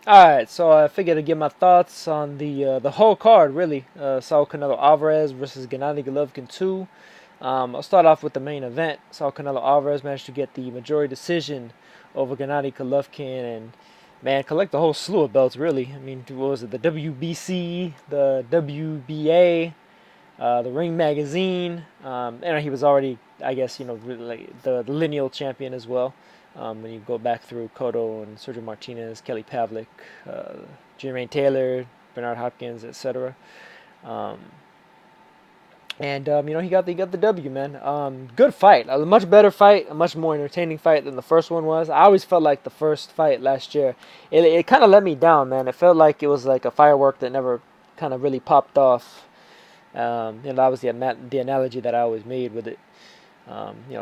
Alright, so I figured to give my thoughts on the whole card, really. Saul Canelo Alvarez versus Gennady Golovkin 2. I'll start off with the main event. Saul Canelo Alvarez managed to get the majority decision over Gennady Golovkin and, man, collect a whole slew of belts, really. I mean, what was it? The WBC, the WBA, the Ring Magazine. And he was already, I guess, really like the lineal champion as well. When you go back through Cotto and Sergio Martinez, Kelly Pavlik, Jermaine Taylor, Bernard Hopkins, etc. Um, and he got the W, man. Good fight, a much better fight, a much more entertaining fight than the first one was. I always felt like the first fight last year, it kind of let me down, man. It felt like it was like a firework that never kind of really popped off. That was the analogy that I always made with it.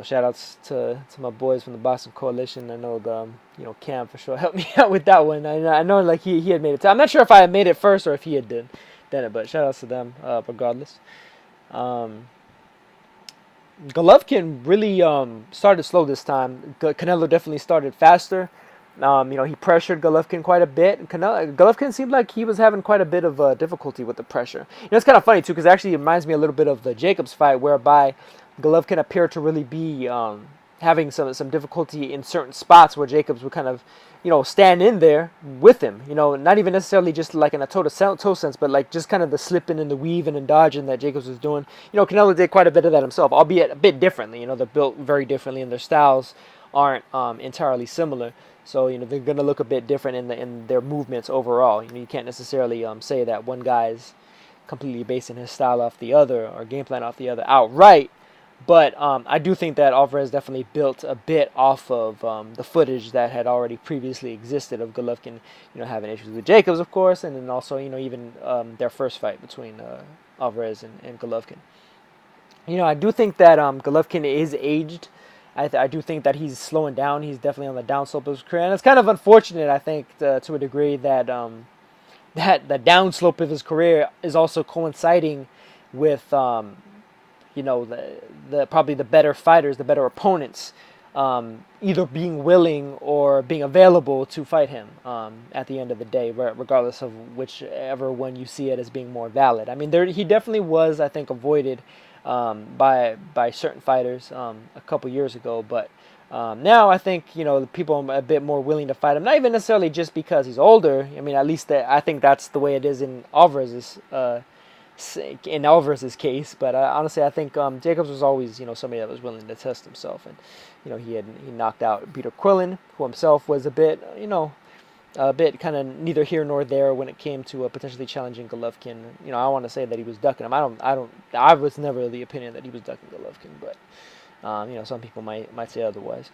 Shout outs to my boys from the Boston Coalition. I know Cam for sure helped me out with that one. I know like he had made it. I'm not sure if I had made it first or if he had done it, but shout outs to them regardless. Um, Golovkin really started slow this time. Canelo definitely started faster. He pressured Golovkin quite a bit. Golovkin seemed like he was having quite a bit of difficulty with the pressure. It's kind of funny too, because actually it reminds me a little bit of the Jacobs fight, whereby Golovkin appeared to really be having some difficulty in certain spots where Jacobs would kind of, stand in there with him. Not even necessarily just like in a toe sense, but like just kind of the slipping and the weaving and dodging that Jacobs was doing. Canelo did quite a bit of that himself, albeit a bit differently. They're built very differently and their styles aren't entirely similar. So they're gonna look a bit different in their movements overall. You can't necessarily say that one guy's completely basing his style off the other or game plan off the other outright. But I do think that Alvarez definitely built a bit off of the footage that had already previously existed of Golovkin, having issues with Jacobs, of course, and then also, even their first fight between Alvarez and Golovkin. I do think that Golovkin is aged. I do think that he's slowing down. He's definitely on the downslope of his career, and it's kind of unfortunate, I think, to a degree that that the downslope of his career is also coinciding with the probably the better fighters, the better opponents, either being willing or being available to fight him at the end of the day, regardless of whichever one you see it as being more valid. I mean, he definitely was, I think, avoided by certain fighters a couple years ago, but now I think the people are a bit more willing to fight him. Not even necessarily just because he's older. I mean, at least I think that's the way it is in Alvarez's case, but honestly, I think Jacobs was always, somebody that was willing to test himself, and he knocked out Peter Quillen, who himself was a bit kind of neither here nor there when it came to potentially challenging Golovkin. I want to say that he was ducking him. I was never of the opinion that he was ducking Golovkin, but some people might say otherwise.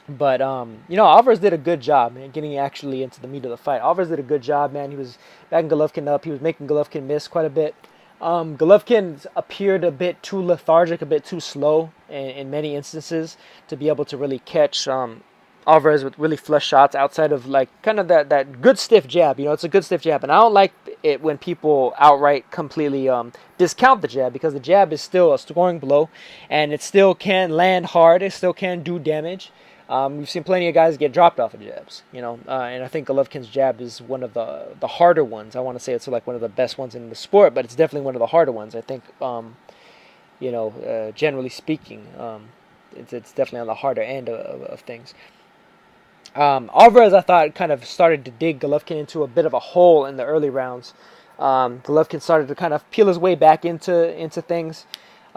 But Alvarez did a good job, man, getting actually into the meat of the fight. Alvarez did a good job, man. He was backing Golovkin up. He was making Golovkin miss quite a bit. Golovkin appeared a bit too lethargic, a bit too slow in many instances to be able to really catch Alvarez with really flush shots outside of like kind of that good stiff jab. It's a good stiff jab, and I don't like it when people outright completely discount the jab, because the jab is still a scoring blow, and it still can land hard. It still can do damage. We've seen plenty of guys get dropped off of jabs, and I think Golovkin's jab is one of the harder ones. I want to say it's like one of the best ones in the sport, but it's definitely one of the harder ones. I think, generally speaking, it's definitely on the harder end of things. Alvarez, I thought, kind of started to dig Golovkin into a bit of a hole in the early rounds. Golovkin started to kind of peel his way back into things.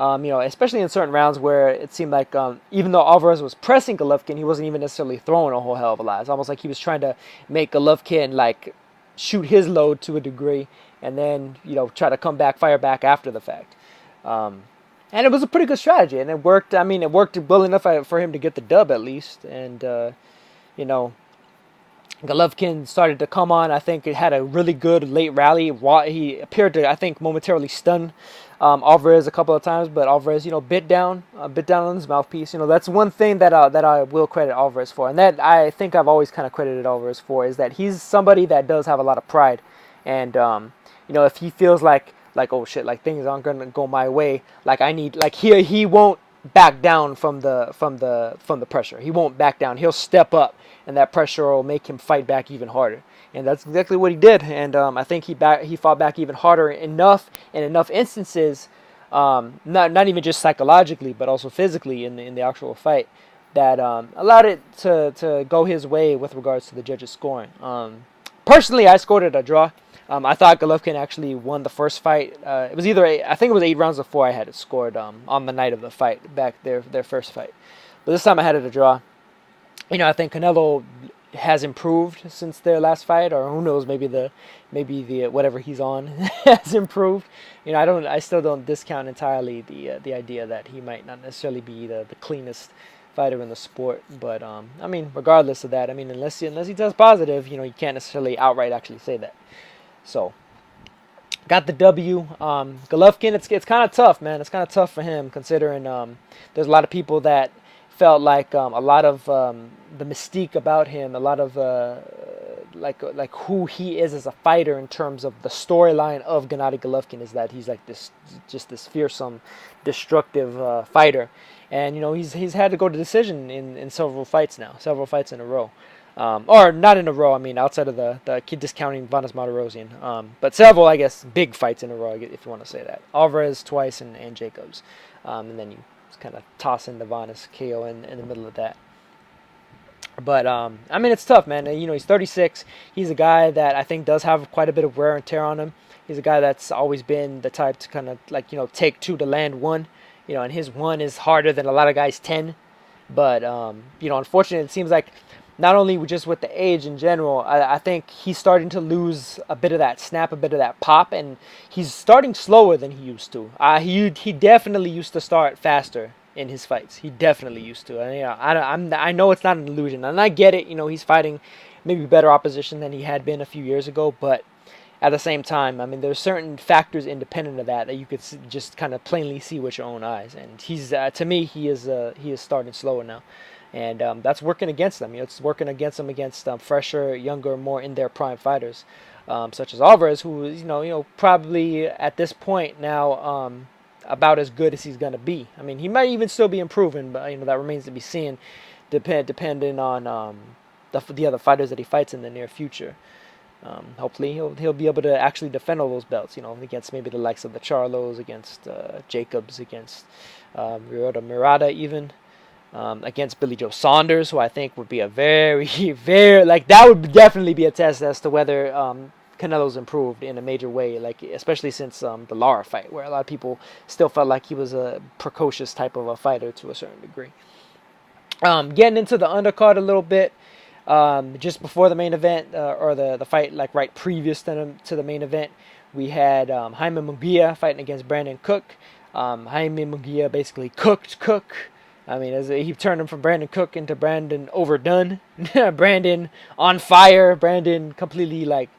Especially in certain rounds where it seemed like even though Alvarez was pressing Golovkin, he wasn't even necessarily throwing a whole hell of a lot. It's almost like he was trying to make Golovkin like shoot his load to a degree, and then try to fire back after the fact. And it was a pretty good strategy, and it worked. I mean, it worked well enough for him to get the dub at least, and Golovkin started to come on. I think it had a really good late rally. He appeared to, I think, momentarily stun Alvarez a couple of times, but Alvarez, bit down on his mouthpiece. That's one thing that I will credit Alvarez for, and that I think I've always kind of credited Alvarez for, is that he's somebody that does have a lot of pride, and if he feels like oh shit, like things aren't gonna go my way, like he won't back down from the pressure. He won't back down. He'll step up, and that pressure will make him fight back even harder. And that's exactly what he did. And I think he fought back even harder enough in enough instances, not even just psychologically, but also physically in the actual fight, that allowed it to go his way with regards to the judges' scoring. Personally, I scored it a draw. I thought Golovkin actually won the first fight. It was I think it was 8 rounds before I had it scored on the night of the fight, back their first fight. But this time I had it a draw. I think Canelo has improved since their last fight, or who knows, maybe the whatever he's on has improved. I still don't discount entirely the idea that he might not necessarily be the cleanest fighter in the sport. But regardless of that, unless he tests positive, you can't necessarily outright actually say that. So, got the W. Golovkin, it's kind of tough, man. It's kind of tough for him, considering there's a lot of people that felt like a lot of the mystique about him, a lot of like who he is as a fighter in terms of the storyline of Gennady Golovkin is that he's like this fearsome, destructive fighter, and he's had to go to decision in several fights in a row. Or not in a row, outside of the kid discounting Vanes Martirosyan. But several, I guess, big fights in a row, if you want to say that. Alvarez twice and Jacobs. And then you kind of toss in the Vanes KO in the middle of that. But, it's tough, man. He's 36. He's a guy that I think does have quite a bit of wear and tear on him. He's a guy that's always been the type to kind of, take 2 to land 1. And his 1 is harder than a lot of guys' 10. But, unfortunately, it seems like not only just with the age in general, I think he's starting to lose a bit of that snap, a bit of that pop, and he's starting slower than he used to. He definitely used to start faster in his fights. He definitely used to. I know it's not an illusion, and I get it. He's fighting maybe better opposition than he had been a few years ago, but at the same time, there's certain factors independent of that you could just kind of plainly see with your own eyes. And he's to me, he is starting slower now. And that's working against them. It's working against them against fresher, younger, more in their prime fighters, such as Alvarez, who is probably at this point now about as good as he's gonna be. He might even still be improving, but that remains to be seen, depending on the other fighters that he fights in the near future. Hopefully he'll be able to actually defend all those belts, against maybe the likes of the Charlos, against Jacobs, against Ryota Murata even. Against Billy Joe Saunders, who I think would be a very, very, that would definitely be a test as to whether Canelo's improved in a major way, especially since the Lara fight, where a lot of people still felt like he was a precocious type of a fighter to a certain degree. Getting into the undercard a little bit, just before the main event, or the fight right previous to the main event, we had Jaime Munguia fighting against Brandon Cook. Jaime Munguia basically cooked Cook. As he turned him from Brandon Cook into Brandon overdone, Brandon on fire, Brandon completely like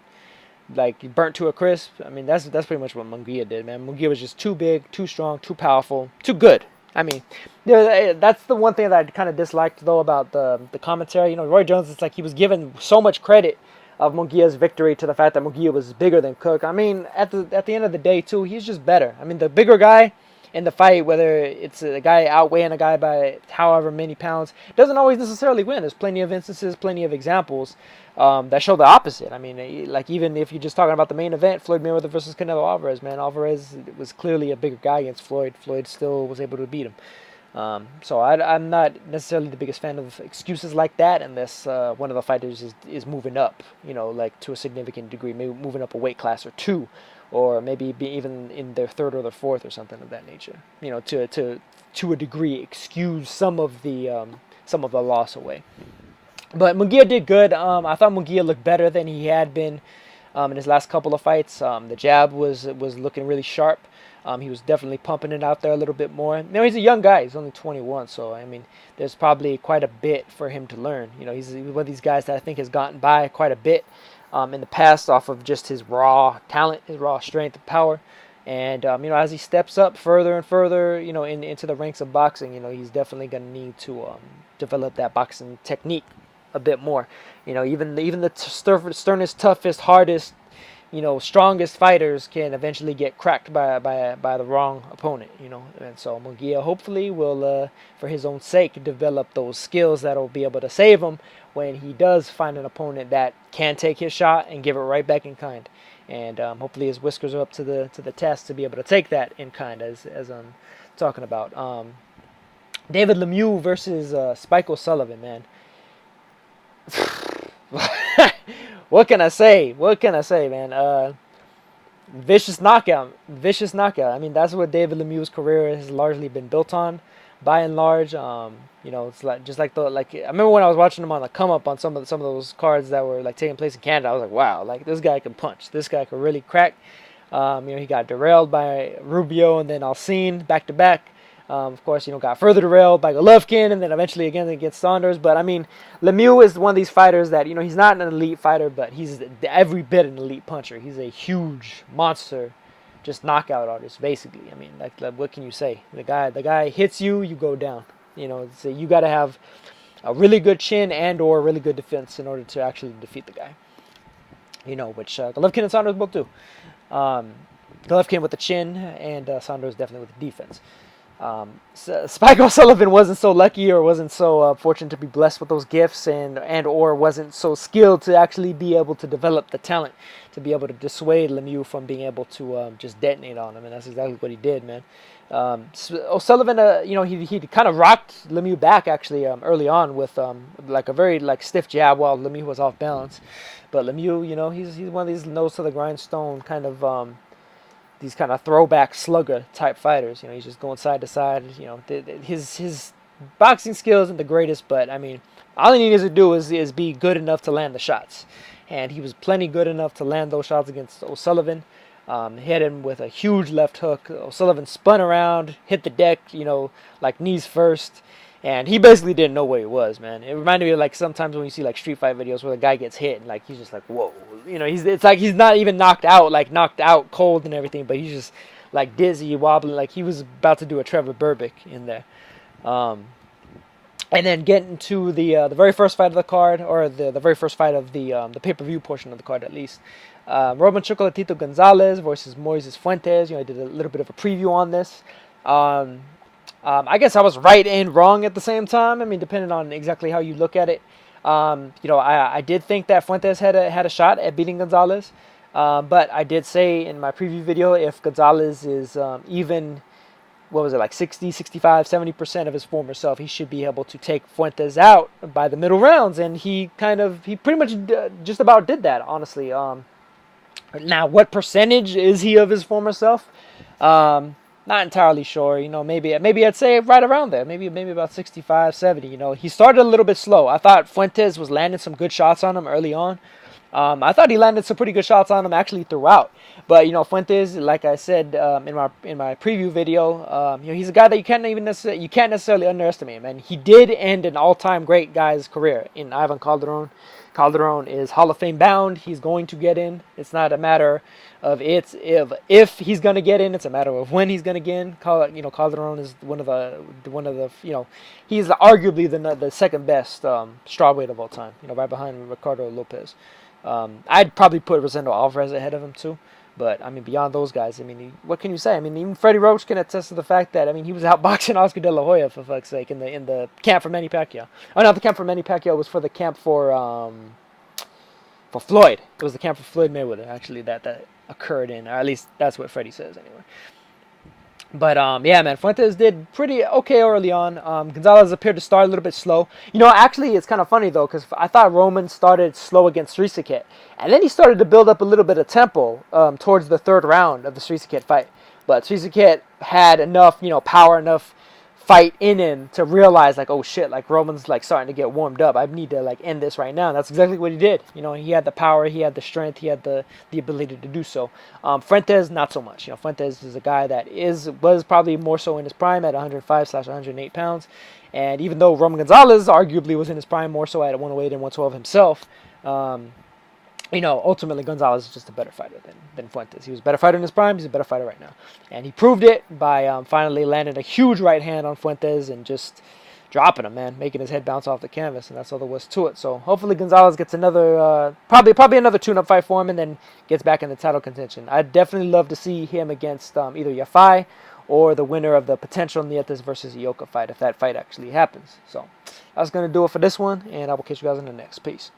burnt to a crisp. That's pretty much what Munguia did, man. Munguia was just too big, too strong, too powerful, too good. That's the one thing that I kind of disliked though about the commentary. Roy Jones, it's like he was given so much credit of Munguia's victory to the fact that Munguia was bigger than Cook. At the end of the day too, he's just better. The bigger guy in the fight, whether it's a guy outweighing a guy by however many pounds, doesn't always necessarily win. There's plenty of instances, plenty of examples that show the opposite. Even if you're just talking about the main event, Floyd Mayweather versus Canelo Alvarez, man, Alvarez was clearly a bigger guy against Floyd. Floyd still was able to beat him. So I'm not necessarily the biggest fan of excuses like that unless one of the fighters is moving up, to a significant degree, maybe moving up a weight class or two, or maybe be even in their third or their fourth or something of that nature. To a degree, excuse some of the loss away. But Munguia did good. I thought Munguia looked better than he had been in his last couple of fights. The jab was looking really sharp. He was definitely pumping it out there a little bit more. He's a young guy. He's only 21, so there's probably quite a bit for him to learn. He's one of these guys that I think has gotten by quite a bit in the past off of just his raw talent, his raw strength and power. And as he steps up further and further, into the ranks of boxing, he's definitely going to need to develop that boxing technique a bit more. Even the sternest, toughest, hardest strongest fighters can eventually get cracked by the wrong opponent, And so Munguia hopefully will, for his own sake, develop those skills that'll be able to save him when he does find an opponent that can take his shot and give it right back in kind. And hopefully his whiskers are up to the test to be able to take that in kind, as I'm talking about. David Lemieux versus Spike O'Sullivan, man. What can I say? Man? Vicious knockout. I mean, that's what David Lemieux's career has largely been built on, by and large. It's like just like I remember when I was watching him on the come up on some of those cards that were like taking place in Canada. I was like, wow, like this guy can punch. This guy can really crack. He got derailed by Rubio and then Alcine back to back. Of course, got further derailed by Golovkin and then eventually again against Saunders. But, I mean, Lemieux is one of these fighters that, he's not an elite fighter, but he's every bit an elite puncher. He's a huge monster, just knockout artist, basically. I mean, like what can you say? The guy hits you, you go down. So you got to have a really good chin and or really good defense in order to actually defeat the guy. Which Golovkin and Saunders both do. Golovkin with the chin and Saunders definitely with the defense. So Spike O'Sullivan wasn't so lucky or wasn't so fortunate to be blessed with those gifts and or wasn't so skilled to actually be able to develop the talent to be able to dissuade Lemieux from being able to just detonate on him, and that's exactly what he did, man. O'Sullivan, he kind of rocked Lemieux back actually early on with like a very stiff jab while Lemieux was off balance, but Lemieux, he's one of these nose to the grindstone kind of these kind of throwback slugger type fighters. He's just going side to side. His boxing skills isn't the greatest, but I mean, all he needs to do is be good enough to land the shots, and he was plenty good enough to land those shots against O'Sullivan. Hit him with a huge left hook. O'Sullivan spun around, hit the deck, like knees first, and he basically didn't know where he was, man. It reminded me of like sometimes when you see like street fight videos where the guy gets hit and like he's just like, whoa, it's like he's not even knocked out cold and everything, but he's just like dizzy, wobbling, like he was about to do a Trevor Berbick in there. And then getting to the very first fight of the card, or the very first fight of the pay-per-view portion of the card at least. Roman Chocolatito Gonzalez versus Moises Fuentes. I did a little bit of a preview on this. I guess I was right and wrong at the same time. I mean, depending on exactly how you look at it. I did think that Fuentes had a shot at beating Gonzalez. But I did say in my preview video, if Gonzalez is even, what was it, like 60, 65, 70% of his former self, he should be able to take Fuentes out by the middle rounds. And he pretty much just about did that, honestly. Now, what percentage is he of his former self? Not entirely sure. Maybe I'd say right around there. Maybe about 65, 70. He started a little bit slow. I thought Fuentes was landing some good shots on him early on. I thought he landed some pretty good shots on him actually throughout. But Fuentes, like I said in my preview video, he's a guy that you can't necessarily underestimate, man. He did end an all-time great guy's career in Ivan Calderon. Calderon is Hall of Fame bound. He's going to get in. It's not a matter of if he's going to get in. It's a matter of when he's going to get in. Calderon is one of the he's arguably the second best strawweight of all time. Right behind Ricardo Lopez. I'd probably put Rosendo Alvarez ahead of him too. But, I mean, beyond those guys, I mean, what can you say? I mean, even Freddie Roach can attest to the fact that, I mean, he was outboxing Oscar De La Hoya, for fuck's sake, in the camp for Manny Pacquiao. Oh, no, the camp for Manny Pacquiao was for the camp for Floyd. It was the camp for Floyd Mayweather, actually, that occurred in, or at least that's what Freddie says, anyway. But, yeah, man, Fuentes did pretty okay early on. Gonzalez appeared to start a little bit slow. Actually, it's kind of funny, though, because I thought Roman started slow against Srisaket. And then he started to build up a little bit of tempo towards the third round of the Srisaket fight. But Srisaket had enough, power, enough fight in him to realize, like, oh, shit, like, Roman's, like, starting to get warmed up. I need to, like, end this right now. And that's exactly what he did. He had the power, he had the strength, he had the ability to do so. Fuentes, not so much. Fuentes is a guy that was probably more so in his prime at 105/108 pounds. And even though Roman Gonzalez arguably was in his prime more so at 108 and 112 himself, ultimately Gonzalez is just a better fighter than Fuentes. He was a better fighter in his prime. He's a better fighter right now. And he proved it by finally landing a huge right hand on Fuentes and just dropping him, man, making his head bounce off the canvas, and that's all there was to it. So hopefully Gonzalez gets another, probably another tune-up fight for him, and then gets back in the title contention. I'd definitely love to see him against either Yafai or the winner of the potential Nietes versus Ioka fight, if that fight actually happens. So that's going to do it for this one, and I will catch you guys in the next. Peace.